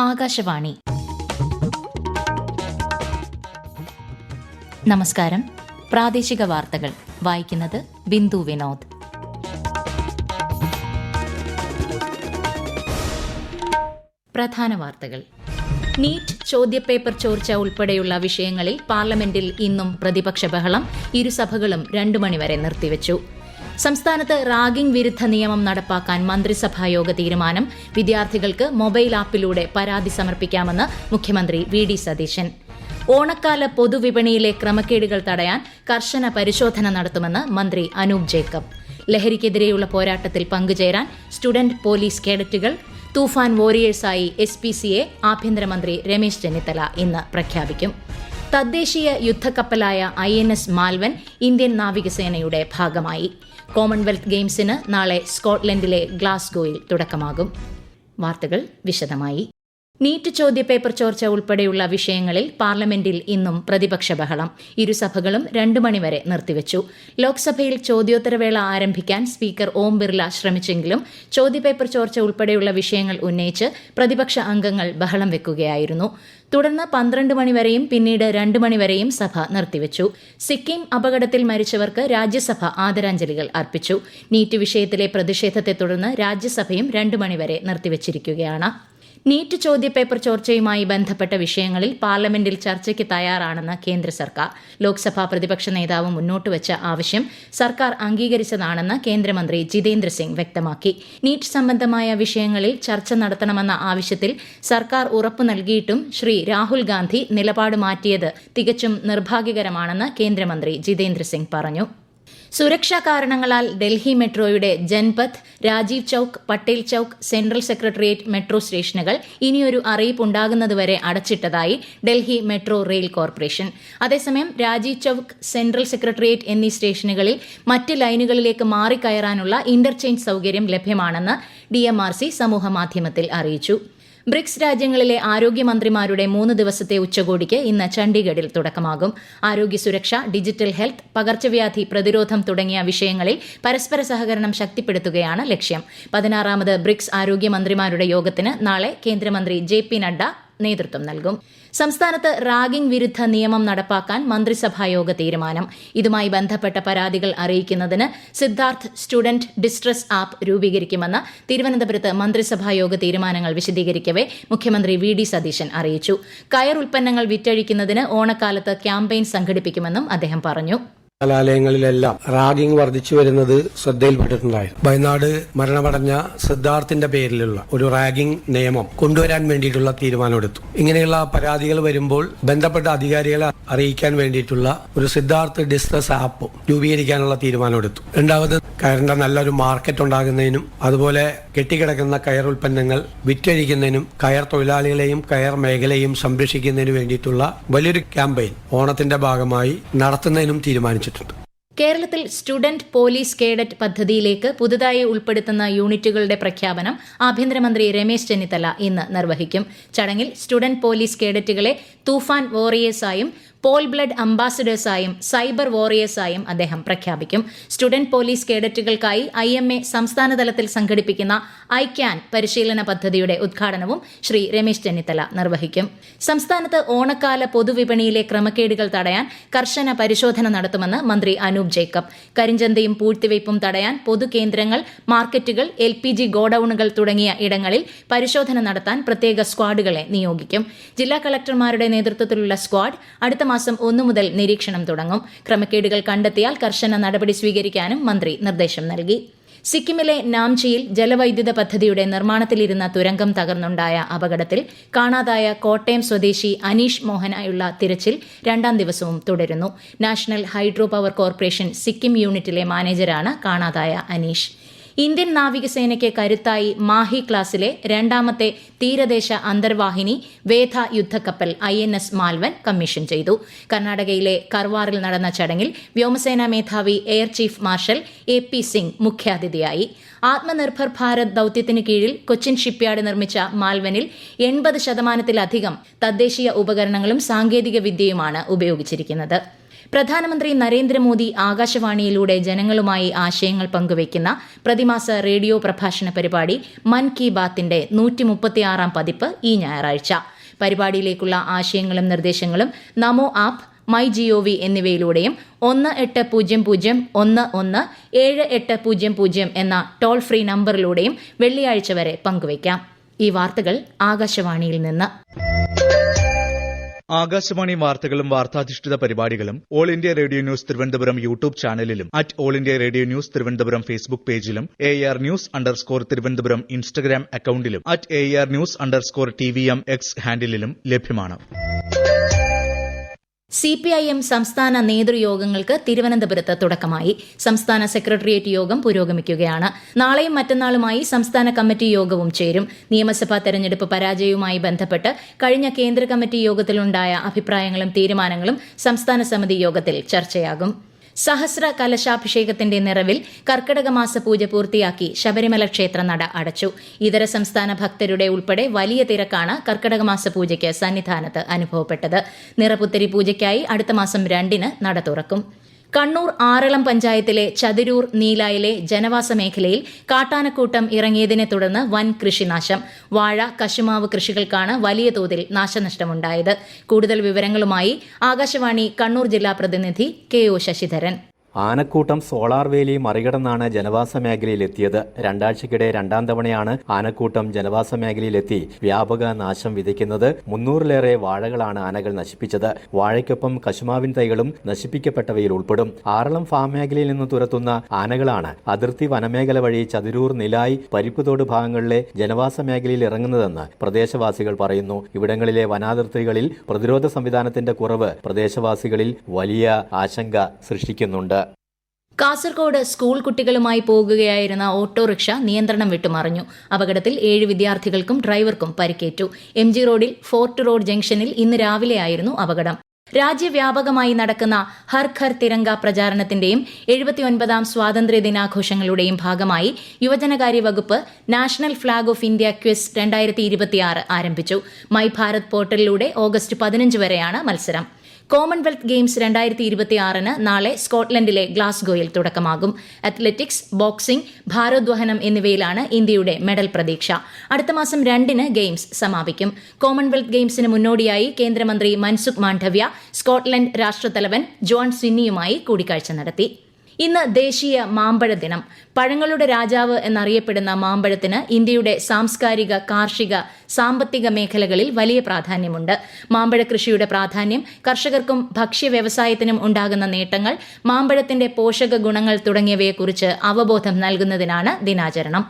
ആകാശവാണി. നമസ്കാരം. പ്രാദേശിക വാർത്തകൾ വായിക്കുന്നത് ബിന്ദു വിനോദ്. പ്രധാന വാർത്തകൾ. നീറ്റ് ചോദ്യപേപ്പർ ചോർച്ച ഉൾപ്പെടെയുള്ള വിഷയങ്ങളിൽ പാർലമെന്റിൽ ഇന്നും പ്രതിപക്ഷ ബഹളം. ഇരുസഭകളും 2 മണിവരെ നിർത്തിവച്ചു. സംസ്ഥാനത്ത് റാഗിംഗ് വിരുദ്ധ നിയമം നടപ്പാക്കാൻ മന്ത്രിസഭായോഗ തീരുമാനം. വിദ്യാർത്ഥികൾക്ക് മൊബൈൽ ആപ്പിലൂടെ പരാതി സമർപ്പിക്കാമെന്ന് മുഖ്യമന്ത്രി വി.ഡി. സതീശൻ. ഓണക്കാല പൊതുവിപണിയിലെ ക്രമക്കേടുകൾ തടയാൻ കർശന പരിശോധന നടത്തുമെന്ന് മന്ത്രി അനൂപ് ജേക്കബ്. ലഹരിക്കെതിരെയുള്ള പോരാട്ടത്തിൽ പങ്കുചേരാൻ സ്റ്റുഡന്റ് പോലീസ് കേഡറ്റുകൾ തൂഫാൻ വോറിയേഴ്സായി SPCയെ ആഭ്യന്തരമന്ത്രി രമേശ് ചെന്നിത്തല ഇന്ന് പ്രഖ്യാപിക്കും. തദ്ദേശീയ യുദ്ധക്കപ്പലായ INS മാൽവൻ ഇന്ത്യൻ നാവികസേനയുടെ ഭാഗമായി. കോമൺവെൽത്ത് ഗെയിംസിന് നാളെ സ്കോട്ട്ലൻഡിലെ ഗ്ലാസ്ഗോയിൽ തുടക്കമാകും. വാർത്തകൾ വിശദമായി. നീറ്റ് ചോദ്യപേപ്പർ ചോർച്ച ഉൾപ്പെടെയുള്ള വിഷയങ്ങളിൽ പാർലമെന്റിൽ ഇന്നും പ്രതിപക്ഷ ബഹളം. ഇരുസഭകളും 2 മണിവരെ നിർത്തിവച്ചു. ലോക്സഭയിൽ ചോദ്യോത്തരവേള ആരംഭിക്കാൻ സ്പീക്കർ ഓം ബിർല ശ്രമിച്ചെങ്കിലും ചോദ്യപേപ്പർ ചോർച്ച ഉൾപ്പെടെയുള്ള വിഷയങ്ങൾ ഉന്നയിച്ച് പ്രതിപക്ഷ അംഗങ്ങൾ ബഹളം വെക്കുകയായിരുന്നു. തുടർന്ന് 12 മണിവരെയും പിന്നീട് 2 മണിവരെയും സഭ നിർത്തിവച്ചു. സിക്കിം അപകടത്തിൽ മരിച്ചവർക്ക് രാജ്യസഭ ആദരാഞ്ജലികൾ അർപ്പിച്ചു. നീറ്റ് വിഷയത്തിലെ പ്രതിഷേധത്തെ തുടർന്ന് രാജ്യസഭയും 2 മണിവരെ നിർത്തിവച്ചിരിക്കുകയാണ്. നീറ്റ് ചോദ്യപേപ്പർ ചോർച്ചയുമായി ബന്ധപ്പെട്ട വിഷയങ്ങളിൽ പാർലമെന്റിൽ ചർച്ചയ്ക്ക് തയ്യാറാണെന്ന് കേന്ദ്ര സർക്കാർ. ലോക്സഭാ പ്രതിപക്ഷ നേതാവ് മുന്നോട്ടുവച്ച ആവശ്യം സർക്കാർ അംഗീകരിച്ചതാണെന്ന് കേന്ദ്രമന്ത്രി ജിതേന്ദ്ര സിംഗ് വ്യക്തമാക്കി. നീറ്റ് സംബന്ധമായ വിഷയങ്ങളിൽ ചർച്ച നടത്തണമെന്ന ആവശ്യത്തിൽ സർക്കാർ ഉറപ്പു നൽകിയിട്ടും ശ്രീ രാഹുൽ ഗാന്ധി നിലപാട് മാറ്റിയത് തികച്ചും നിർഭാഗ്യകരമാണെന്ന് കേന്ദ്രമന്ത്രി ജിതേന്ദ്ര സിംഗ് പറഞ്ഞു. സുരക്ഷാ കാരണങ്ങളാൽ ഡൽഹി മെട്രോയുടെ Janpath, Rajiv Chowk, Patel Chowk, central secretariat metro സ്റ്റേഷനുകൾ ഇനിയൊരു അറിയിപ്പുണ്ടാകുന്നതുവരെ അടച്ചിട്ടതായി ഡൽഹി മെട്രോ റെയിൽ കോർപ്പറേഷൻ. അതേസമയം രാജീവ് ചൌക്ക്, സെൻട്രൽ സെക്രട്ടേറിയറ്റ് എന്നീ സ്റ്റേഷനുകളിൽ മറ്റ് ലൈനുകളിലേക്ക് മാറിക്കയറാനുള്ള ഇന്റർചേഞ്ച് സൌകര്യം ലഭ്യമാണെന്ന് DMRC സമൂഹമാധ്യമത്തിൽ അറിയിച്ചു. ബ്രിക്സ് രാജ്യങ്ങളിലെ ആരോഗ്യമന്ത്രിമാരുടെ 3 ദിവസത്തെ ഉച്ചകോടിക്ക് ഇന്ന് ചണ്ഡീഗഡിൽ തുടക്കമാകും. ആരോഗ്യ സുരക്ഷ, ഡിജിറ്റൽ ഹെൽത്ത്, പകർച്ചവ്യാധി പ്രതിരോധം തുടങ്ങിയ വിഷയങ്ങളിൽ പരസ്പര സഹകരണം ശക്തിപ്പെടുത്തുകയാണ് ലക്ഷ്യം. 16ാമത് ബ്രിക്സ് ആരോഗ്യമന്ത്രിമാരുടെ യോഗത്തിന് നാളെ കേന്ദ്രമന്ത്രി JP നഡ്ഡ നേതൃത്വം നൽകും. സംസ്ഥാനത്ത് റാഗിംഗ് വിരുദ്ധ നിയമം നടപ്പാക്കാൻ മന്ത്രിസഭായോഗ തീരുമാനം. ഇതുമായി ബന്ധപ്പെട്ട പരാതികൾ അറിയിക്കുന്നതിന് സിദ്ധാർത്ഥ് സ്റ്റുഡന്റ് ഡിസ്ട്രസ് ആപ്പ് രൂപീകരിക്കുമെന്ന് തിരുവനന്തപുരത്ത് മന്ത്രിസഭായോഗ തീരുമാനങ്ങൾ വിശദീകരിക്കവെ മുഖ്യമന്ത്രി V.D. സതീശൻ അറിയിച്ചു. കയർ ഉൽപ്പന്നങ്ങൾ വിറ്റഴിക്കുന്നതിന് ഓണക്കാലത്ത് ക്യാമ്പയിൻ സംഘടിപ്പിക്കുമെന്നും അദ്ദേഹം പറഞ്ഞു. കലാലയങ്ങളിലെല്ലാം റാഗിംഗ് വർദ്ധിച്ചു വരുന്നത് ശ്രദ്ധയിൽപ്പെട്ടിട്ടുണ്ടായിരുന്നു. വയനാട് മരണമടഞ്ഞ സിദ്ധാർത്ഥിന്റെ പേരിലുള്ള ഒരു റാഗിംഗ് നിയമം കൊണ്ടുവരാൻ വേണ്ടിയിട്ടുള്ള തീരുമാനമെടുത്തു. ഇങ്ങനെയുള്ള പരാതികൾ വരുമ്പോൾ ബന്ധപ്പെട്ട അധികാരികളെ അറിയിക്കാൻ വേണ്ടിയിട്ടുള്ള ഒരു സിദ്ധാർത്ഥ് ഡിസ്ട്രസ് ആപ്പ് രൂപീകരിക്കാനുള്ള തീരുമാനമെടുത്തു. രണ്ടാമത് കയറിന്റെ നല്ലൊരു മാർക്കറ്റ് ഉണ്ടാകുന്നതിനും അതുപോലെ കെട്ടിക്കിടക്കുന്ന കയർ ഉൽപ്പന്നങ്ങൾ വിറ്റഴിക്കുന്നതിനും കയർ തൊഴിലാളികളെയും കയർ മേഖലയും സംരക്ഷിക്കുന്നതിനു വേണ്ടിയിട്ടുള്ള വലിയൊരു ക്യാമ്പയിൻ ഓണത്തിന്റെ ഭാഗമായി നടത്തുന്നതിനും തീരുമാനിച്ചു. കേരളത്തിൽ സ്റ്റുഡന്റ് പോലീസ് കേഡറ്റ് പദ്ധതിയിലേക്ക് പുതുതായി ഉൾപ്പെടുത്തുന്ന യൂണിറ്റുകളുടെ പ്രഖ്യാപനം ആഭ്യന്തരമന്ത്രി രമേശ് ചെന്നിത്തല ഇന്ന് നിർവഹിക്കും. ചടങ്ങിൽ സ്റ്റുഡന്റ് പോലീസ് കേഡറ്റുകളെ തൂഫാൻ വോറിയേഴ്സായും പോൾ ബ്ലഡ് അംബാസഡേഴ്സായും സൈബർ വോറിയേഴ്സായും അദ്ദേഹം പ്രഖ്യാപിക്കും. സ്റ്റുഡന്റ് പോലീസ് കേഡറ്റുകൾക്കായി IMA സംസ്ഥാനതലത്തിൽ സംഘടിപ്പിക്കുന്ന ICAN പരിശീലന പദ്ധതിയുടെ ഉദ്ഘാടനവും ശ്രീ രമേശ് ചെന്നിത്തല നിർവഹിക്കും. സംസ്ഥാനത്ത് ഓണക്കാല പൊതുവിപണിയിലെ ക്രമക്കേടുകൾ തടയാൻ കർശന പരിശോധന നടത്തുമെന്ന് മന്ത്രി അനൂപ് ജേക്കബ്. കരിഞ്ചന്തയും പൂഴ്ത്തിവയ്പും തടയാൻ പൊതുകേന്ദ്രങ്ങൾ, മാർക്കറ്റുകൾ, LPG ഗോഡൌണുകൾ തുടങ്ങിയ ഇടങ്ങളിൽ പരിശോധന നടത്താൻ പ്രത്യേക സ്ക്വാഡുകളെ നിയോഗിക്കും. ജില്ലാ കളക്ടർമാരുടെ നേതൃത്വത്തിലുള്ള സ്ക്വാഡ് അടുത്ത മാസം 1 മുതൽ നിരീക്ഷണം തുടങ്ങും. ക്രമക്കേടുകൾ കണ്ടെത്തിയാൽ കർശന നടപടി സ്വീകരിക്കാനും മന്ത്രി നിർദ്ദേശം നൽകി. സിക്കിമിലെ നാംചിയിൽ ജലവൈദ്യുത പദ്ധതിയുടെ നിർമ്മാണത്തിലിരുന്ന തുരങ്കം തകർന്നുണ്ടായ അപകടത്തിൽ കാണാതായ കോട്ടയം സ്വദേശി അനീഷ് മോഹനായുള്ള തിരച്ചിൽ 2ാം ദിവസവും തുടരുന്നു. National hydro power corporation Sikkim യൂണിറ്റിലെ മാനേജരാണ് കാണാതായ അനീഷ്. ഇന്ത്യൻ നാവികസേനയ്ക്ക് കരുത്തായി മാഹി ക്ലാസിലെ 2ാമത്തെ തീരദേശ അന്തർവാഹിനി വേധ യുദ്ധക്കപ്പൽ INS മാൽവൻ കമ്മീഷൻ ചെയ്തു. കർണാടകയിലെ കർവാറിൽ നടന്ന ചടങ്ങിൽ വ്യോമസേനാ മേധാവി air chief marshal AP Singh മുഖ്യാതിഥിയായി. ആത്മനിർഭർ ഭാരത് ദൌത്യത്തിന് കീഴിൽ കൊച്ചിൻ ഷിപ്പ്യാർഡ് നിർമ്മിച്ച മാൽവനിൽ 80% തദ്ദേശീയ ഉപകരണങ്ങളും സാങ്കേതിക വിദ്യയുമാണ് ഉപയോഗിച്ചിരിക്കുന്നത്. പ്രധാനമന്ത്രി നരേന്ദ്രമോദി ആകാശവാണിയിലൂടെ ജനങ്ങളുമായി ആശയങ്ങൾ പങ്കുവയ്ക്കുന്ന പ്രതിമാസ റേഡിയോ പ്രഭാഷണ പരിപാടി മൻ കി ബാത്തിന്റെ 136-ാം പതിപ്പ് ഈ ഞായറാഴ്ച. പരിപാടിയിലേക്കുള്ള ആശയങ്ങളും നിർദ്ദേശങ്ങളും നമോ ആപ്പ്, മൈ ജിഒവി എന്നിവയിലൂടെയും 1800117800 എന്ന ടോൾ ഫ്രീ നമ്പറിലൂടെയും വെള്ളിയാഴ്ച വരെ പങ്കുവയ്ക്കാം. ഈ വാർത്തകൾ ആകാശവാണിയിൽ നിന്ന്. ആകാശവാണി വാർത്തകളും വാർത്താധിഷ്ഠിത പരിപാടികളും all India radio news Thiruvananthapuram YouTube ചാനലിലും all India radio news Thiruvananthapuram Facebook പേജിലും AR News_ തിരുവനന്തപുരം ഇൻസ്റ്റഗ്രാം അക്കൌണ്ടിലും AR News_TVM X ഹാൻഡിലും ലഭ്യമാണ്. CPIM സംസ്ഥാന നേതൃയോഗങ്ങൾക്ക് തിരുവനന്തപുരത്ത് തുടക്കമായി. സംസ്ഥാന സെക്രട്ടേറിയറ്റ് യോഗം പുരോഗമിക്കുകയാണ്. നാളെയും മറ്റന്നാളുമായി സംസ്ഥാന കമ്മിറ്റി യോഗവും ചേരും. നിയമസഭാ തെരഞ്ഞെടുപ്പ് പരാജയവുമായി ബന്ധപ്പെട്ട് കഴിഞ്ഞ കേന്ദ്ര കമ്മിറ്റി യോഗത്തിലുണ്ടായ അഭിപ്രായങ്ങളും തീരുമാനങ്ങളും സംസ്ഥാന സമിതി യോഗത്തിൽ ചർച്ചയാകും. സഹസ്ര കലശാഭിഷേകത്തിന്റെ നിറവിൽ കർക്കിടക മാസ പൂജ പൂർത്തിയാക്കി ശബരിമല ക്ഷേത്ര നട അടച്ചു. ഇതര സംസ്ഥാന ഭക്തരുടെ ഉൾപ്പെടെ വലിയ തിരക്കാണ് കർക്കിടക മാസ പൂജയ്ക്ക് സന്നിധാനത്ത് അനുഭവപ്പെട്ടത്. നിറപുത്തരി പൂജയ്ക്കായി അടുത്ത മാസം 2-ന് നട തുറക്കും. കണ്ണൂർ ആറളം പഞ്ചായത്തിലെ ചതിരൂർ നീലായിലെ ജനവാസ മേഖലയിൽ കാട്ടാനക്കൂട്ടം ഇറങ്ങിയതിനെ തുടർന്ന് വൻ കൃഷിനാശം. വാഴ, കശുമാവ് കൃഷികൾക്കാണ് വലിയ തോതിൽ നാശനഷ്ടമുണ്ടായത്. കൂടുതൽ വിവരങ്ങളുമായി ആകാശവാണി കണ്ണൂർ ജില്ലാ പ്രതിനിധി KO ശശിധരൻ. ആനക്കൂട്ടം സോളാർ വേലി മറികടന്നാണ് ജനവാസ മേഖലയിലെത്തിയത്. രണ്ടാഴ്ചക്കിടെ 2ാം തവണയാണ് ആനക്കൂട്ടം ജനവാസ മേഖലയിലെത്തി വ്യാപക നാശം വിതയ്ക്കുന്നത്. 300-ലേറെ വാഴകളാണ് ആനകൾ നശിപ്പിച്ചത്. വാഴയ്ക്കൊപ്പം കശുമാവിൻ തൈകളും നശിപ്പിക്കപ്പെട്ടവയിൽ ഉൾപ്പെടും. ആറളം ഫാം മേഖലയിൽ നിന്ന് തുരത്തുന്ന ആനകളാണ് അതിർത്തി വനമേഖല വഴി ചതിരൂർ, നിലായി, പരിപ്പുതോട് ഭാഗങ്ങളിലെ ജനവാസ മേഖലയിൽ ഇറങ്ങുന്നതെന്ന് പ്രദേശവാസികൾ പറയുന്നു. ഇവിടങ്ങളിലെ വനാതിർത്തികളിൽ പ്രതിരോധ സംവിധാനത്തിന്റെ കുറവ് പ്രദേശവാസികളിൽ വലിയ ആശങ്ക സൃഷ്ടിക്കുന്നുണ്ട്. കാസർഗോഡ് സ്കൂൾ കുട്ടികളുമായി പോകുകയായിരുന്ന ഓട്ടോറിക്ഷ നിയന്ത്രണം വിട്ടുമറിഞ്ഞു. അപകടത്തിൽ 7 വിദ്യാർത്ഥികൾക്കും ഡ്രൈവർക്കും പരിക്കേറ്റു. MG റോഡിൽ ഫോർട്ട് റോഡ് ജംഗ്ഷനിൽ ഇന്ന് രാവിലെയായിരുന്നു അപകടം. രാജ്യവ്യാപകമായി നടക്കുന്ന ഹർ ഘർ തിരങ്ക പ്രചാരണത്തിന്റെയും 79-ാം സ്വാതന്ത്ര്യ ദിനാഘോഷങ്ങളുടെയും ഭാഗമായി യുവജനകാര്യ വകുപ്പ് national flag off India quiz 2026 ആരംഭിച്ചു. മൈ ഭാരത് പോർട്ടലിലൂടെ ഓഗസ്റ്റ് 15 വരെയാണ് മത്സരം. കോമൺവെൽത്ത് ഗെയിംസ് 2026 നാളെ സ്കോട്ട്ലൻഡിലെ ഗ്ലാസ്ഗോയിൽ തുടക്കമാകും. അത്ലറ്റിക്സ്, ബോക്സിംഗ്, ഭാരോദ്വഹനം എന്നിവയിലാണ് ഇന്ത്യയുടെ മെഡൽ പ്രതീക്ഷ. അടുത്ത മാസം 2-ന് ഗെയിംസ് സമാപിക്കും. കോമൺവെൽത്ത് ഗെയിംസിന് മുന്നോടിയായി കേന്ദ്രമന്ത്രി മൻസുഖ് മാണ്ഡവ്യ സ്കോട്ട്ലൻഡ് രാഷ്ട്രത്തലവൻ ജോൺ സ്വിന്നിയുമായി കൂടിക്കാഴ്ച നടത്തി. ഇന്ന് ദേശീയ മാമ്പഴ ദിനം. പഴങ്ങളുടെ രാജാവ് എന്നറിയപ്പെടുന്ന മാമ്പഴത്തിന് ഇന്ത്യയുടെ സാംസ്കാരിക, കാർഷിക, സാമ്പത്തിക മേഖലകളിൽ വലിയ പ്രാധാന്യമുണ്ട്. മാമ്പഴ കൃഷിയുടെ പ്രാധാന്യം, കർഷകർക്കും ഭക്ഷ്യ വ്യവസായത്തിനും ഉണ്ടാകുന്ന നേട്ടങ്ങൾ, മാമ്പഴത്തിന്റെ പോഷക ഗുണങ്ങൾ തുടങ്ങിയവയെക്കുറിച്ച് അവബോധം നൽകുന്നതിനാണ് ദിനാചരണം.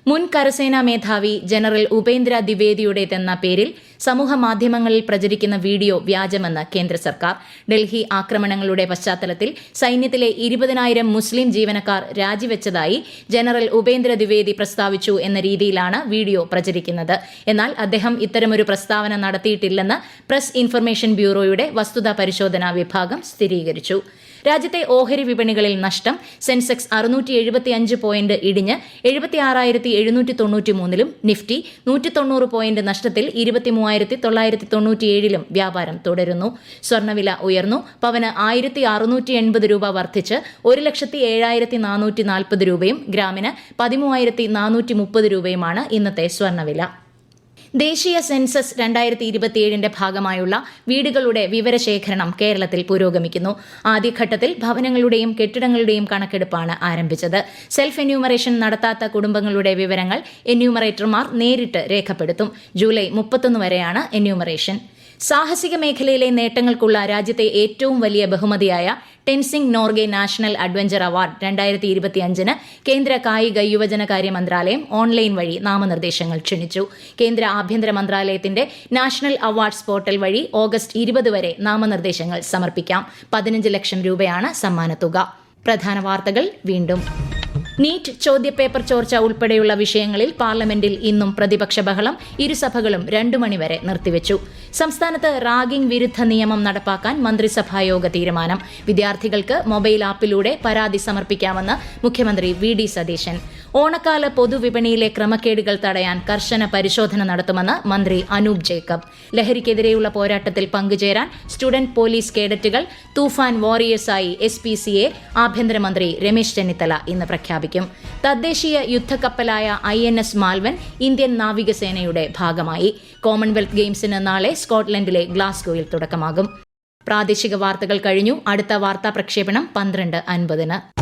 മുൻ കരസേനാ മേധാവി ജനറൽ ഉപേന്ദ്ര ദ്വിവേദിയുടേതെന്ന പേരിൽ സമൂഹമാധ്യമങ്ങളിൽ പ്രചരിക്കുന്ന വീഡിയോ വ്യാജമെന്ന് കേന്ദ്ര സർക്കാർ. ഡൽഹി ആക്രമണങ്ങളുടെ പശ്ചാത്തലത്തിൽ സൈന്യത്തിലെ 20,000 മുസ്ലിം ജീവനക്കാർ രാജിവെച്ചതായി ജനറൽ ഉപേന്ദ്ര ദ്വിവേദി പ്രസ്താവിച്ചു എന്ന രീതിയിലാണ് വീഡിയോ പ്രചരിക്കുന്നത്. എന്നാൽ അദ്ദേഹം ഇത്തരമൊരു പ്രസ്താവന നടത്തിയിട്ടില്ലെന്ന് പ്രസ് ഇൻഫർമേഷൻ ബ്യൂറോയുടെ വസ്തുതാ പരിശോധനാ വിഭാഗം സ്ഥിരീകരിച്ചു. രാജ്യത്തെ ഓഹരി വിപണികളിൽ നഷ്ടം. സെൻസെക്സ് 675 പോയിന്റ് ഇടിഞ്ഞ് 76,793-ലും നിഫ്റ്റി 190 പോയിന്റ് നഷ്ടത്തിൽ 23,997-ലും വ്യാപാരം തുടരുന്നു. സ്വർണ്ണവില ഉയർന്നു. പവന് 1,680 രൂപ വർദ്ധിച്ച് 1,07,440 രൂപയും ഗ്രാമിന് 13,430 രൂപയുമാണ് ഇന്നത്തെ സ്വർണ്ണവില. ദേശീയ സെൻസസ് 2027ന്റെ ഭാഗമായുള്ള വീടുകളുടെ വിവരശേഖരണം കേരളത്തിൽ പുരോഗമിക്കുന്നു. ആദ്യഘട്ടത്തിൽ ഭവനങ്ങളുടെയും കെട്ടിടങ്ങളുടെയും കണക്കെടുപ്പാണ് ആരംഭിച്ചത്. സെൽഫ് എന്യൂമറേഷൻ നടത്താത്ത കുടുംബങ്ങളുടെ വിവരങ്ങൾ എന്യൂമറേറ്റർമാർ നേരിട്ട് രേഖപ്പെടുത്തും. ജൂലൈ 31 വരെയാണ് എന്യൂമറേഷൻ. സാഹസിക മേഖലയിലെ നേട്ടങ്ങൾക്കുള്ള രാജ്യത്തെ ഏറ്റവും വലിയ ബഹുമതിയായ Tenzing Norgay national adventure award 2025 കേന്ദ്ര കായിക യുവജനകാര്യ മന്ത്രാലയം ഓൺലൈൻ വഴി നാമനിർദ്ദേശങ്ങൾ ക്ഷണിച്ചു. കേന്ദ്ര ആഭ്യന്തര മന്ത്രാലയത്തിന്റെ നാഷണൽ അവാർഡ്സ് പോർട്ടൽ വഴി ഓഗസ്റ്റ് 20 വരെ നാമനിർദ്ദേശങ്ങൾ സമർപ്പിക്കാം. 15 ലക്ഷം രൂപയാണ് സമ്മാനത്തുക. പ്രധാന വാർത്തകൾ വീണ്ടും. നീറ്റ് ചോദ്യപേപ്പർ ചോർച്ച ഉൾപ്പെടെയുള്ള വിഷയങ്ങളിൽ പാർലമെന്റിൽ ഇന്നും പ്രതിപക്ഷ ബഹളം. ഇരുസഭകളും 2 മണിവരെ നിർത്തിവച്ചു. സംസ്ഥാനത്ത് റാഗിംഗ് വിരുദ്ധ നിയമം നടപ്പാക്കാൻ മന്ത്രിസഭായോഗ തീരുമാനം. വിദ്യാർത്ഥികൾക്ക് മൊബൈൽ ആപ്പിലൂടെ പരാതി സമർപ്പിക്കാമെന്ന് മുഖ്യമന്ത്രി VD സതീശൻ. ഓണക്കാല പൊതുവിപണിയിലെ ക്രമക്കേടുകൾ തടയാൻ കർശന പരിശോധന നടത്തുമെന്ന് മന്ത്രി അനൂപ് ജേക്കബ്. ലഹരിക്കെതിരെയുള്ള പോരാട്ടത്തിൽ പങ്കുചേരാൻ സ്റ്റുഡന്റ് പോലീസ് കേഡറ്റുകൾ തൂഫാൻ വാറിയേഴ്സായി SPCയെ ആഭ്യന്തരമന്ത്രി രമേശ് ചെന്നിത്തല ഇന്ന് പ്രഖ്യാപിക്കും. തദ്ദേശീയ യുദ്ധക്കപ്പലായ INS മാൽവൻ ഇന്ത്യൻ നാവികസേനയുടെ ഭാഗമായി. കോമൺവെൽത്ത് ഗെയിംസിന് നാളെ സ്കോട്ട്ലൻഡിലെ ഗ്ലാസ്ഗോയിൽ തുടക്കമാകും. പ്രാദേശിക വാർത്തകൾ കഴിഞ്ഞു. അടുത്ത വാർത്താ പ്രക്ഷേപണം 12:50.